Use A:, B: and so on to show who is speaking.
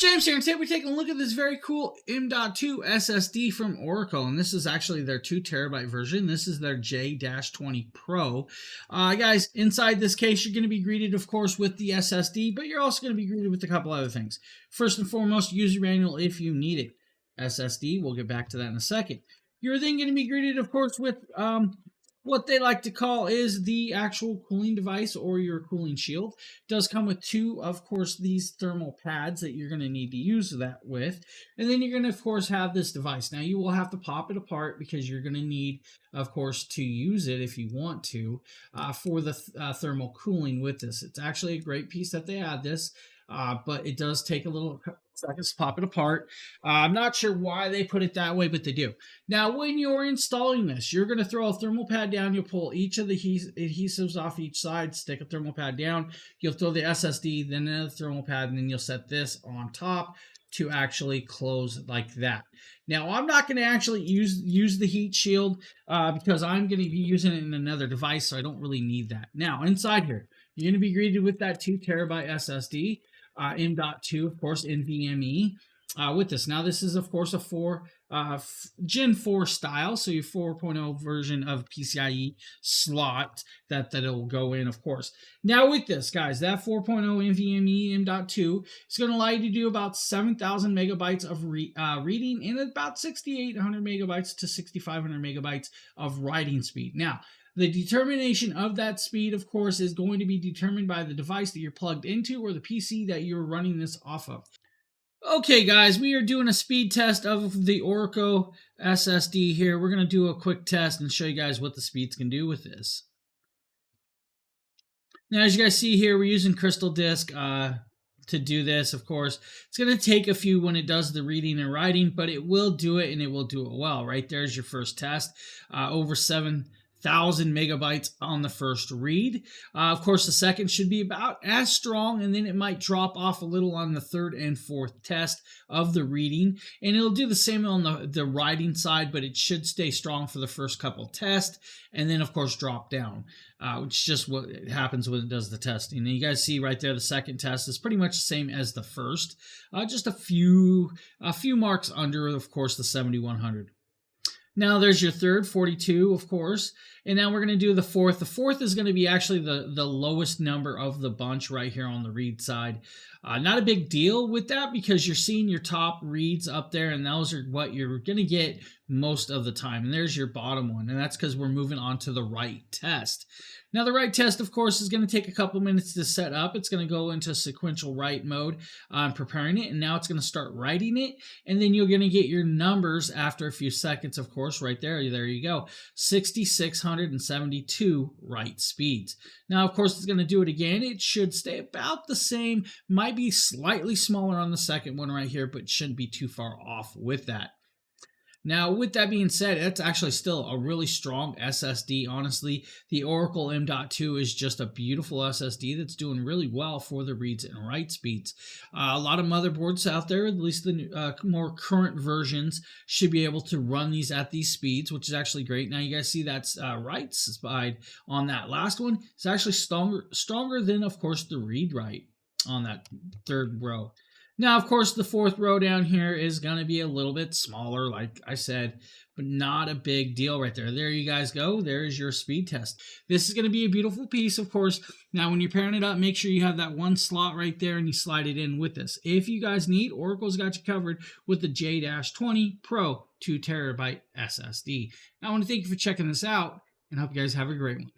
A: James here, and today we're taking a look at this very cool M.2 SSD from ORICO, and this is actually their 2TB version. This is their J20Pro. Guys, inside this case, you're going to be greeted, of course, with the SSD, but you're also going to be greeted with a couple other things. First and foremost, user manual if you need it. SSD, we'll get back to that in a second. You're then going to be greeted, of course, with what they like to call is the actual cooling device or your cooling shield. It does come with two, of course, these thermal pads that you're going to need to use that with. And then you're going to, of course, have this device. Now, you will have to pop it apart because you're going to need, of course, to use it if you want to for the thermal cooling with this. It's actually a great piece that they add this. But it does take a little seconds to pop it apart. I'm not sure why they put it that way, but they do. Now, when you're installing this, you're going to throw a thermal pad down. You'll pull each of the adhesives off each side, stick a thermal pad down. You'll throw the SSD, then another thermal pad, and then you'll set this on top to actually close like that. Now, I'm not going to actually use the heat shield because I'm going to be using it in another device, so I don't really need that. Now, inside here, you're going to be greeted with that 2TB SSD. M.2, of course, NVMe with this. Now, this is, of course, a Gen 4 style, so your 4.0 version of PCIe slot that it'll go in, of course. Now, with this, guys, that 4.0 NVMe M.2 is going to allow you to do about 7,000 megabytes of reading and about 6,800 megabytes to 6,500 megabytes of writing speed. Now, the determination of that speed, of course, is going to be determined by the device that you're plugged into or the PC that you're running this off of. Okay, guys, we are doing a speed test of the ORICO SSD here. We're going to do a quick test and show you guys what the speeds can do with this. Now, as you guys see here, we're using Crystal Disk to do this, of course. It's going to take a few when it does the reading and writing, but it will do it, and it will do it well. Right there's your first test. Over 7,000 megabytes on the first read. Of course, the second should be about as strong, and then it might drop off a little on the third and fourth test of the reading. And it'll do the same on the writing side, but it should stay strong for the first couple tests, and then, of course, drop down, which is just what happens when it does the testing. And you guys see right there, the second test is pretty much the same as the first, just a few marks under, of course, the 7100. Now there's your third, 42, of course. And now we're going to do the fourth. The fourth is going to be actually the lowest number of the bunch right here on the read side. Not a big deal with that because you're seeing your top reads up there, and those are what you're going to get most of the time. And there's your bottom one, and that's because we're moving on to the write test. Now, the write test, of course, is going to take a couple minutes to set up. It's going to go into sequential write mode. I'm preparing it, and now it's going to start writing it, and then you're going to get your numbers after a few seconds, of course, right there. There you go, 6,672 write speeds. Now, of course, it's going to do it again. It should stay about the same. Might be slightly smaller on the second one right here, but shouldn't be too far off with that. Now, with that being said, it's actually still a really strong SSD, honestly. The ORICO M.2 is just a beautiful SSD that's doing really well for the reads and write speeds. A lot of motherboards out there, at least the more current versions, should be able to run these at these speeds, which is actually great. Now, you guys see that's write speed on that last one. It's actually stronger than, of course, the read-write on that third row. Now, of course, the fourth row down here is going to be a little bit smaller, like I said, but not a big deal right there. There you guys go. There's your speed test. This is going to be a beautiful piece, of course. Now, when you're pairing it up, make sure you have that one slot right there and you slide it in with this. If you guys need, ORICO's got you covered with the J20Pro 2TB SSD. Now, I want to thank you for checking this out and I hope you guys have a great one.